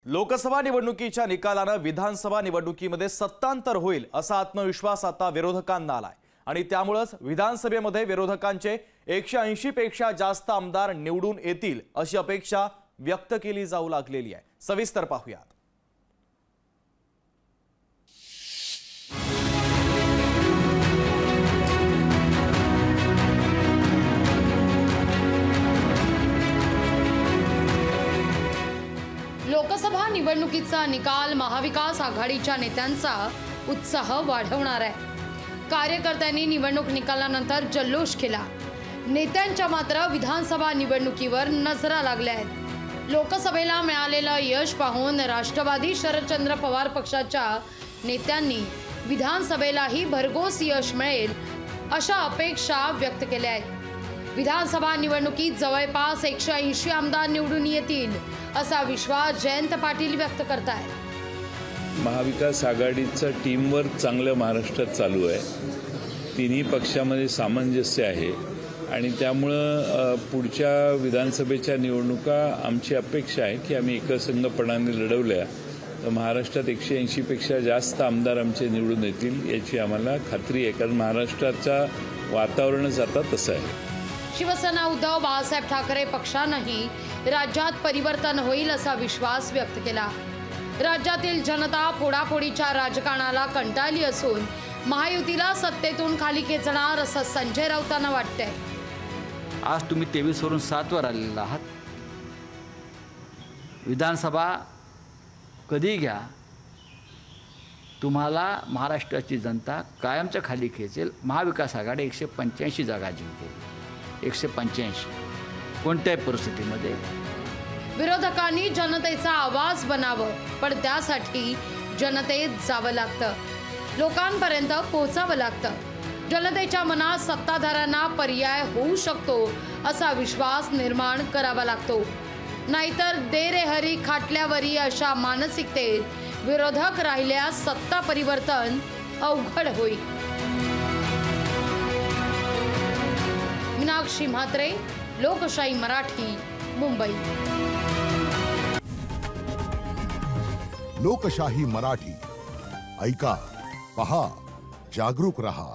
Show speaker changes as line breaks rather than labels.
लोकसभा निवडणुकीच्या निकालाने विधानसभा निवडणुकीमध्ये सत्तांतर होईल असा आत्मविश्वास आता विरोधकांना आलाय आणि त्यामुळेच विधानसभेमध्ये विरोधकांचे 180 पेक्षा जास्त आमदार निवडून येतील अशी अपेक्षा व्यक्त केली जाऊ लागलेली आहे। सविस्तर पाहूया।
लोकसभा निवडणुकीचा निकाल महाविकास आघाडीच्या नेत्यांचा उत्साह वाढवणार आहे। कार्यकर्त्यांनी निवडणूक निकालानंतर जल्लोष केला। नेत्यांच्या मात्र विधानसभा निवडणुकीवर नजरा लागल्या आहेत। लोकसभेला मिळालेलं यश पाहून राष्ट्रवादी शरदचंद्र पवार पक्षाच्या नेत्यांनी विधानसभेलाही भरघोस यश मिळेल अशा अपेक्षा व्यक्त केल्या आहेत। विधानसभा निवडणुकीत जवळपास 180 आमदार निवडून येतील असा विश्वास जयंत पाटील व्यक्त करतायत।
महाविकास आघाडीचा टीमवर्क चांगलं महाराष्ट्रात चालू आहे। तिन्ही पक्षामध्ये सामंजस्य आहे आणि त्यामुळे पुढच्या विधानसभेच्या निवडणुका आमची अपेक्षा आहे की आम्ही एकसंघपणाने लढवल्या तर महाराष्ट्रात 180 पेक्षा जास्त आमदार आमचे निवडून येतील याची आम्हाला खात्री आहे, कारण महाराष्ट्राचा वातावरणच आता तसं आहे।
शिवसेना उद्धव बाळासाहेब ठाकरे पक्षानेही राज्यात परिवर्तन होईल असा विश्वास व्यक्त केला। राज्यातील जनता फोडाफोडीच्या राजकारणाला कंटाळली असून महायुतीला सत्तेतून खाली खेचणार असं संजय राऊतांना वाटतंय।
आज तुम्ही 23 वरून 7 वर आलेला आहात। विधानसभा कधी घ्या, तुम्हाला महाराष्ट्राची जनता कायमच्या खाली खेचेल। महाविकास आघाडी 185 जागा जिंकेल, 185 कोणत्याही परिस्थितीमध्ये।
विरोधकांनी जनतेचा आवाज बनावं, पण त्यासाठी जनतेत जावं लागतं, लोकांपर्यंत पोहोचावं लागतं। जनतेच्या मनात सत्ताधाऱ्यांना पर्याय होऊ शकतो असा विश्वास निर्माण करावा लागतो, नाहीतर दे रे हरी खाटल्यावरी अशा मानसिकतेत विरोधक राहिल्यास सत्ता परिवर्तन अवघड होईल। मीनाक्षी म्हात्रे, लोकशाही मराठी, मुंबई।
लोकशाही मराठी ऐका, पहा, जागरूक रहा।